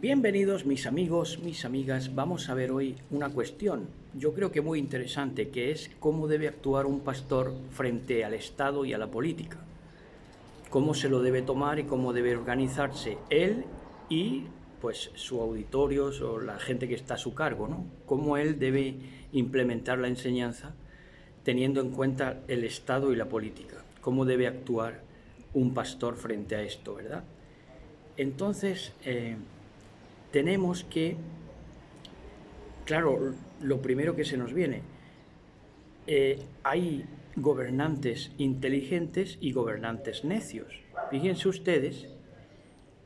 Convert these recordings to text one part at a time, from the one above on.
Bienvenidos mis amigos, mis amigas. Vamos a ver hoy una cuestión, yo creo que muy interesante, que es cómo debe actuar un pastor frente al Estado y a la política. Cómo se lo debe tomar y cómo debe organizarse él y pues su auditorio o la gente que está a su cargo, ¿no? Cómo él debe implementar la enseñanza teniendo en cuenta el Estado y la política. Cómo debe actuar un pastor frente a esto, ¿verdad? Entonces, tenemos que, claro, lo primero que se nos viene, hay gobernantes inteligentes y gobernantes necios. Fíjense ustedes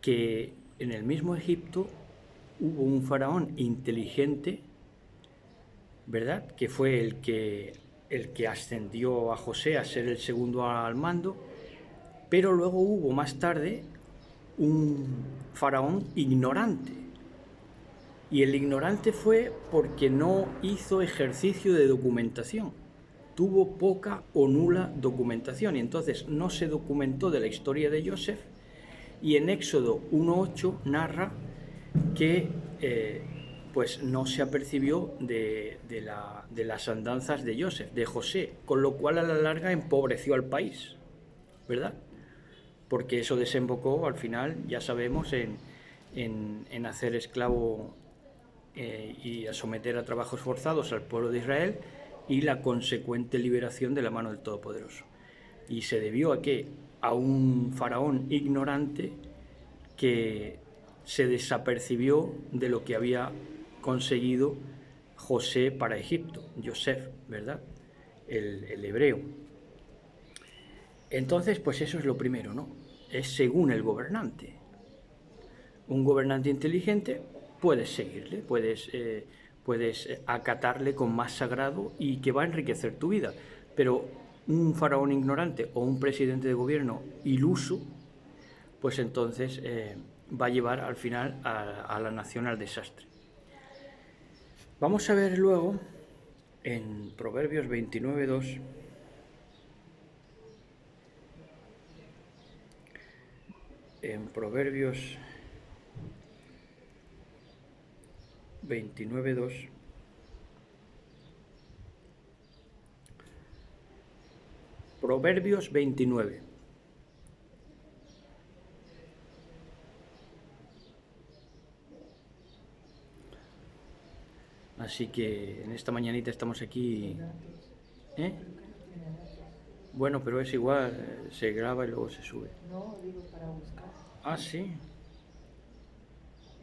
que en el mismo Egipto hubo un faraón inteligente, ¿verdad? Que fue el que ascendió a José a ser el segundo al mando, pero luego hubo más tarde un faraón ignorante. Y el ignorante fue porque no hizo ejercicio de documentación. Tuvo poca o nula documentación y entonces no se documentó de la historia de Joseph, y en Éxodo 1:8 narra que pues no se apercibió de las andanzas de Joseph, de José, con lo cual a la larga empobreció al país, ¿verdad? Porque eso desembocó al final, ya sabemos, en hacer esclavo y a someter a trabajos forzados al pueblo de Israel y la consecuente liberación de la mano del Todopoderoso. Y se debió a qué? A un faraón ignorante que se desapercibió de lo que había conseguido José para Egipto, Joseph, ¿verdad? El hebreo. Entonces, pues eso es lo primero, ¿no? Es según el gobernante. Un gobernante inteligente puedes seguirle, puedes acatarle con más sagrado y que va a enriquecer tu vida. Pero un faraón ignorante o un presidente de gobierno iluso, pues entonces va a llevar al final a la nación al desastre. Vamos a ver luego en Proverbios 29:2. En Proverbios 29:2. Proverbios 29. Así que en esta mañanita estamos aquí. ¿Eh? Bueno, pero es igual, se graba y luego se sube. No, digo para buscar. Ah, sí.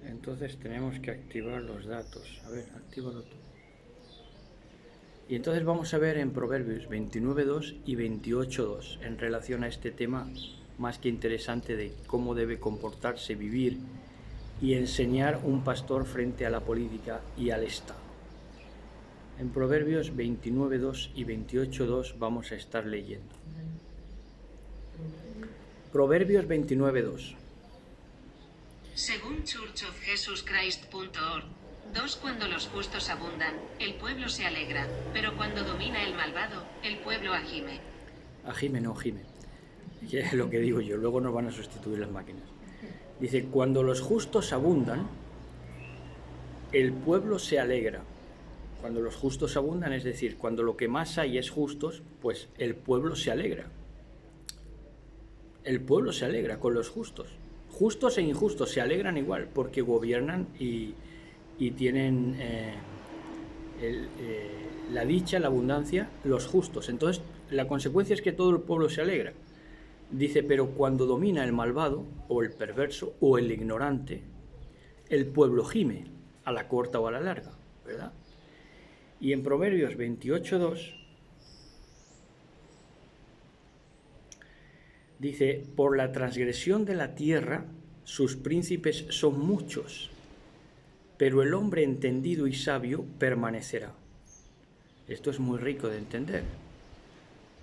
Entonces tenemos que activar los datos. A ver, actívalo tú. Y entonces vamos a ver en Proverbios 29:2 y 28:2 en relación a este tema más que interesante de cómo debe comportarse, vivir y enseñar un pastor frente a la política y al Estado. En Proverbios 29:2 y 28:2 vamos a estar leyendo. Proverbios 29:2. Según churchofjesuschrist.org, 2. Cuando los justos abundan, el pueblo se alegra, pero cuando domina el malvado, el pueblo agime. Agime, no gime. Que es lo que digo yo, luego nos van a sustituir las máquinas. Dice, cuando los justos abundan, el pueblo se alegra. Cuando los justos abundan, es decir, cuando lo que más hay es justos, pues el pueblo se alegra. El pueblo se alegra con los justos. Justos e injustos se alegran igual, porque gobiernan y tienen la dicha, la abundancia, los justos. Entonces, la consecuencia es que todo el pueblo se alegra. Dice, pero cuando domina el malvado, o el perverso, o el ignorante, el pueblo gime, a la corta o a la larga, ¿verdad? Y en Proverbios 28:2 dice, por la transgresión de la tierra, sus príncipes son muchos, pero el hombre entendido y sabio permanecerá. Esto es muy rico de entender.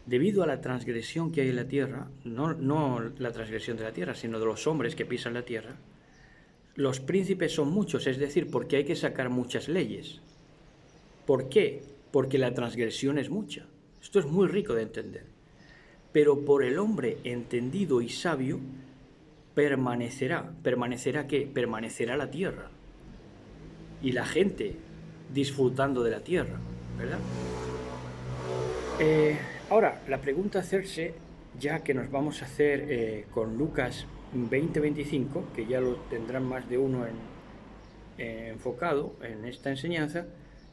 Debido a la transgresión que hay en la tierra, no la transgresión de la tierra, sino de los hombres que pisan la tierra, los príncipes son muchos, es decir, porque hay que sacar muchas leyes. ¿Por qué? Porque la transgresión es mucha. Esto es muy rico de entender. Pero por el hombre entendido y sabio permanecerá. ¿Permanecerá qué? Permanecerá la tierra y la gente disfrutando de la tierra, ¿verdad? Ahora, la pregunta a hacerse, ya que nos vamos a hacer con Lucas 20:25, que ya lo tendrán más de uno enfocado en esta enseñanza,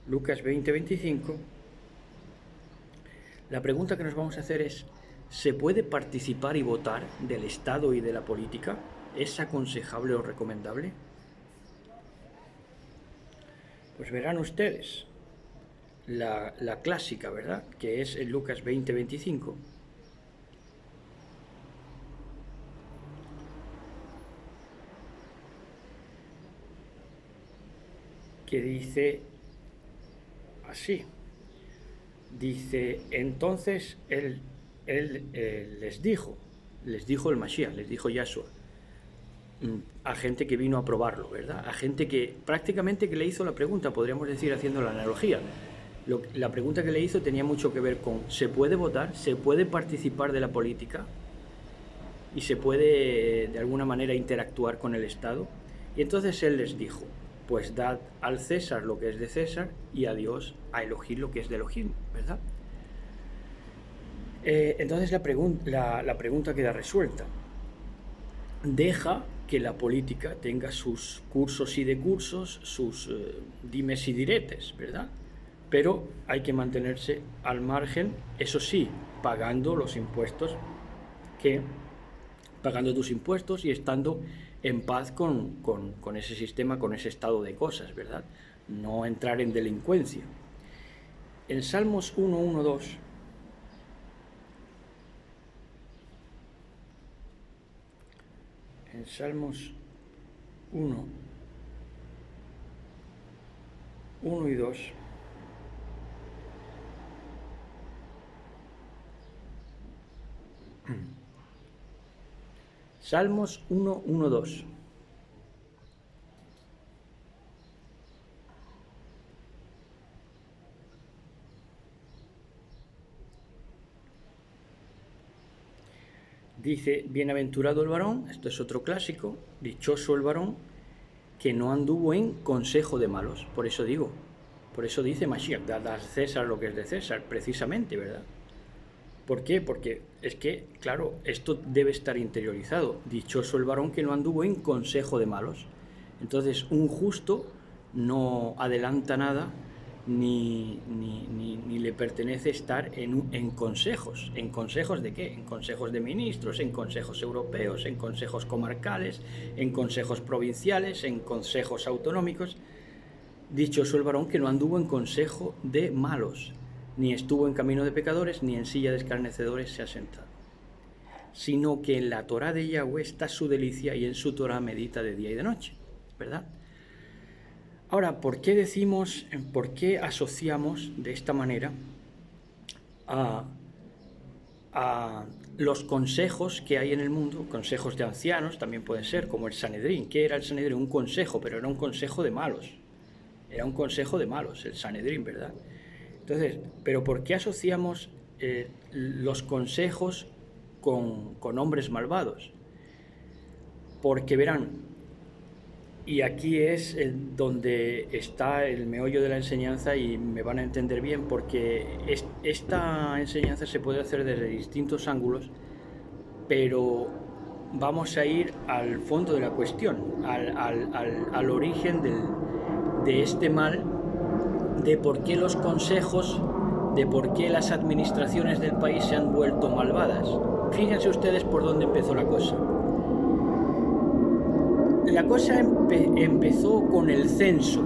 Lucas 20:25, la pregunta que nos vamos a hacer es: ¿se puede participar y votar del Estado y de la política? ¿Es aconsejable o recomendable? Pues verán ustedes la clásica, ¿verdad? Que es en Lucas 20:25. Que dice así. Dice, entonces él les dijo el Mashiach, les dijo Yahshua, a gente que vino a probarlo, ¿verdad? A gente que prácticamente que le hizo la pregunta, podríamos decir, haciendo la analogía. La pregunta que le hizo tenía mucho que ver con: ¿se puede votar? ¿Se puede participar de la política? ¿Y se puede de alguna manera interactuar con el Estado? Y entonces él les dijo: pues dad al César lo que es de César y a Dios, a Elohim, lo que es de Elohim, ¿verdad? Entonces la pregunta queda resuelta. Deja que la política tenga sus cursos y decursos, sus dimes y diretes, ¿verdad? Pero hay que mantenerse al margen, eso sí, pagando los impuestos, pagando tus impuestos y estando en paz con ese sistema, con ese estado de cosas, ¿verdad? No entrar en delincuencia. En Salmos 1:1-2, en Salmos 1, 1 y 2, Salmos 1:1-2. Dice: bienaventurado el varón, esto es otro clásico, dichoso el varón que no anduvo en consejo de malos. Por eso dice Mashiach, dad a César lo que es de César, precisamente, ¿verdad? ¿Por qué? Porque es que, claro, esto debe estar interiorizado. Dichoso el varón que no anduvo en consejo de malos. Entonces, un justo no adelanta nada ni le pertenece estar en consejos. ¿En consejos de qué? En consejos de ministros, en consejos europeos, en consejos comarcales, en consejos provinciales, en consejos autonómicos. Dichoso el varón que no anduvo en consejo de malos, ni estuvo en camino de pecadores, ni en silla de escarnecedores se ha sentado, sino que en la Torá de Yahweh está su delicia y en su Torá medita de día y de noche, ¿verdad? Ahora, ¿por qué asociamos de esta manera a los consejos que hay en el mundo? Consejos de ancianos también pueden ser, como el Sanedrín. ¿Qué era el Sanedrín? Un consejo, pero era un consejo de malos. Era un consejo de malos, el Sanedrín, ¿verdad? Entonces, ¿pero por qué asociamos los consejos con hombres malvados? Porque verán, y aquí es donde está el meollo de la enseñanza y me van a entender bien, porque esta enseñanza se puede hacer desde distintos ángulos, pero vamos a ir al fondo de la cuestión, al origen de este mal, de por qué los consejos, de por qué las administraciones del país se han vuelto malvadas. Fíjense ustedes por dónde empezó la cosa. La cosa empezó con el censo.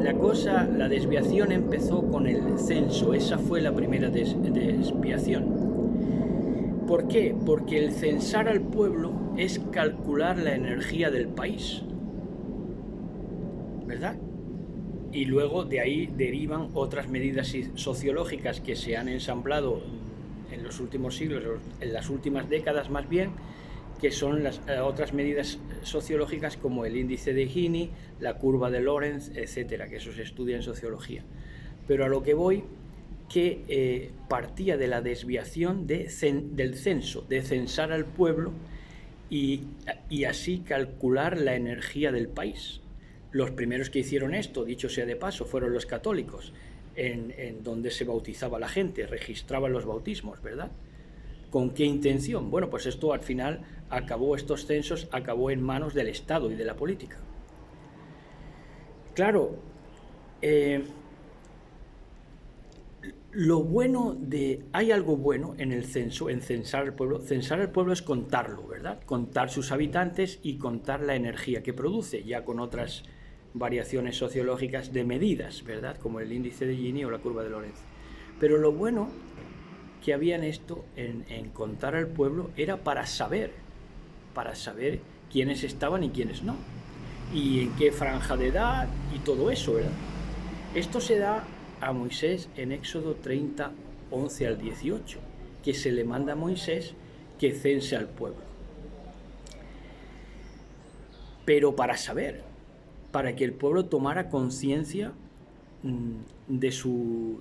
La desviación empezó con el censo. Esa fue la primera desviación. ¿Por qué? Porque el censar al pueblo es calcular la energía del país, ¿verdad? Y luego de ahí derivan otras medidas sociológicas que se han ensamblado en los últimos siglos, en las últimas décadas más bien, que son las otras medidas sociológicas como el índice de Gini, la curva de Lorenz, etcétera, que eso se estudia en sociología. Pero a lo que voy, que partía de la desviación del censo, de censar al pueblo, y así calcular la energía del país. Los primeros que hicieron esto, dicho sea de paso, fueron los católicos, en donde se bautizaba la gente, registraban los bautismos, ¿verdad? ¿Con qué intención? Bueno, pues esto al final estos censos acabó en manos del Estado y de la política. Claro, hay algo bueno en el censo, en censar el pueblo. Censar el pueblo es contarlo, ¿verdad? Contar sus habitantes y contar la energía que produce, ya con otras variaciones sociológicas de medidas, ¿verdad? Como el índice de Gini o la curva de Lorenz. Pero lo bueno que había en esto, en contar al pueblo, era para saber quiénes estaban y quiénes no, y en qué franja de edad y todo eso, ¿verdad? Esto se da a Moisés en Éxodo 30, 11 al 18, que se le manda a Moisés que cense al pueblo. Pero para que el pueblo tomara conciencia de su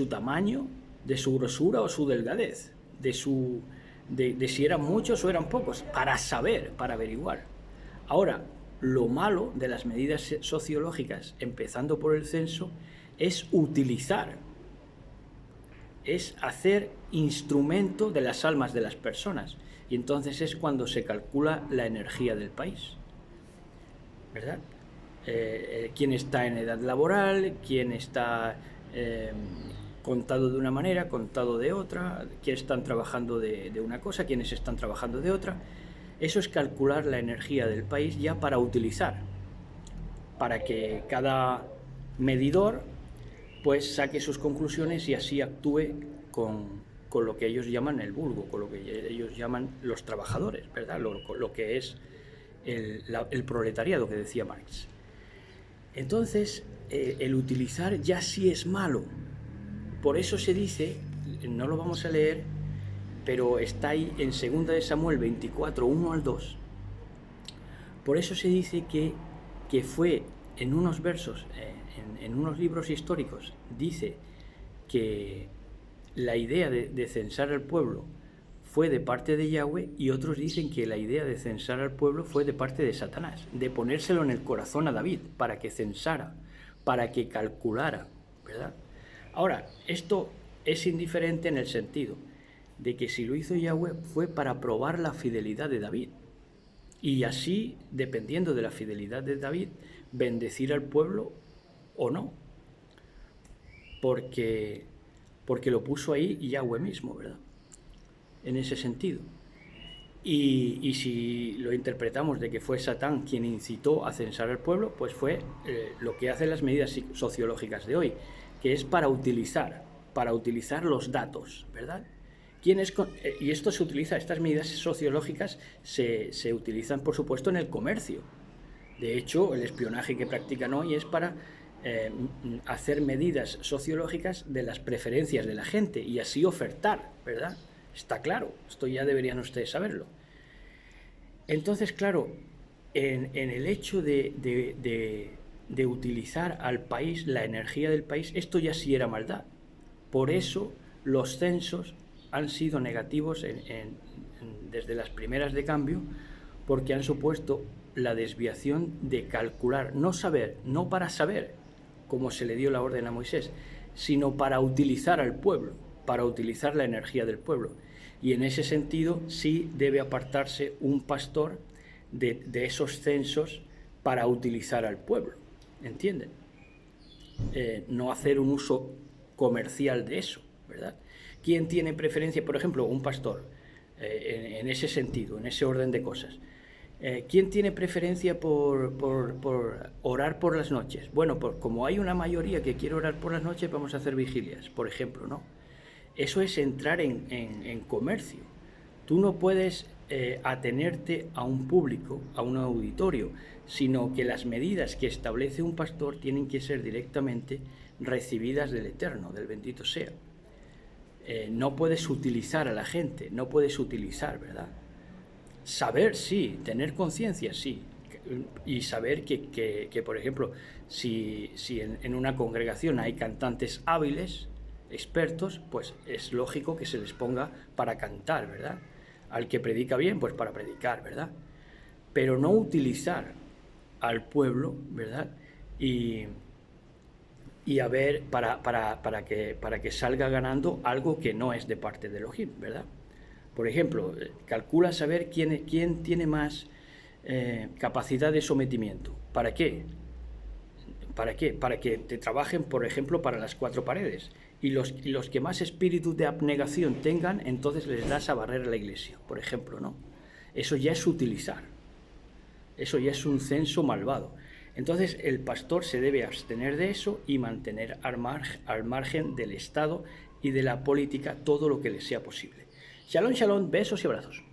tamaño, de su grosura o su delgadez, de si eran muchos o eran pocos, para saber, para averiguar. Ahora, lo malo de las medidas sociológicas, empezando por el censo, es hacer instrumento de las almas de las personas. Y entonces es cuando se calcula la energía del país, ¿verdad? Quién está en edad laboral, quién está contado de una manera, contado de otra, quiénes están trabajando de una cosa, quiénes están trabajando de otra. Eso es calcular la energía del país ya para utilizar, para que cada medidor pues saque sus conclusiones y así actúe con lo que ellos llaman el vulgo, con lo que ellos llaman los trabajadores, ¿verdad? Lo que es el proletariado que decía Marx. Entonces, el utilizar ya sí es malo. Por eso se dice, no lo vamos a leer, pero está ahí en 2 de Samuel 24, 1 al 2. Por eso se dice que fue en unos versos, en unos libros históricos, dice que la idea de censar al pueblo fue de parte de Yahweh, y otros dicen que la idea de censar al pueblo fue de parte de Satanás, de ponérselo en el corazón a David para que censara, para que calculara, ¿verdad? Ahora, esto es indiferente en el sentido de que si lo hizo Yahweh fue para probar la fidelidad de David, y así, dependiendo de la fidelidad de David, bendecir al pueblo o no, porque lo puso ahí Yahweh mismo, ¿verdad? En ese sentido. Y si lo interpretamos de que fue Satán quien incitó a censar al pueblo, pues fue lo que hacen las medidas sociológicas de hoy, que es para utilizar los datos, ¿verdad? Y esto se utiliza, estas medidas sociológicas se utilizan, por supuesto, en el comercio. De hecho, el espionaje que practican hoy es para hacer medidas sociológicas de las preferencias de la gente y así ofertar, ¿verdad? Está claro, esto ya deberían ustedes saberlo. Entonces, claro, en el hecho de utilizar al país, la energía del país, esto ya sí era maldad. Por eso los censos han sido negativos desde las primeras de cambio, porque han supuesto la desviación de calcular, no para saber, como se le dio la orden a Moisés, sino para utilizar al pueblo, para utilizar la energía del pueblo. Y en ese sentido sí debe apartarse un pastor de esos censos para utilizar al pueblo, ¿entienden? No hacer un uso comercial de eso, ¿verdad? ¿Quién tiene preferencia? Por ejemplo, un pastor, en ese sentido, en ese orden de cosas. ¿Quién tiene preferencia por orar por las noches? Bueno, como hay una mayoría que quiere orar por las noches, vamos a hacer vigilias, por ejemplo, ¿no? Eso es entrar en comercio. Tú no puedes atenerte a un público, a un auditorio, sino que las medidas que establece un pastor tienen que ser directamente recibidas del Eterno, del bendito sea. No puedes utilizar a la gente, no puedes utilizar, ¿verdad? Saber, sí, tener conciencia, sí, y saber que, por ejemplo, si en una congregación hay cantantes hábiles, expertos, pues es lógico que se les ponga para cantar, ¿verdad? al que predica bien, pues para predicar, ¿verdad? Pero no utilizar al pueblo, ¿verdad? Y a ver, para que salga ganando algo que no es de parte de Elohim, ¿verdad? Por ejemplo, calcula saber quién tiene más capacidad de sometimiento. ¿Para qué? ¿Para qué? Para que te trabajen, por ejemplo, para las 4 paredes. Y los que más espíritu de abnegación tengan, entonces les das a barrer a la iglesia, por ejemplo, ¿no? Eso ya es utilizar. Eso ya es un censo malvado. Entonces el pastor se debe abstener de eso y mantener al margen del Estado y de la política todo lo que le sea posible. Shalom, shalom, besos y abrazos.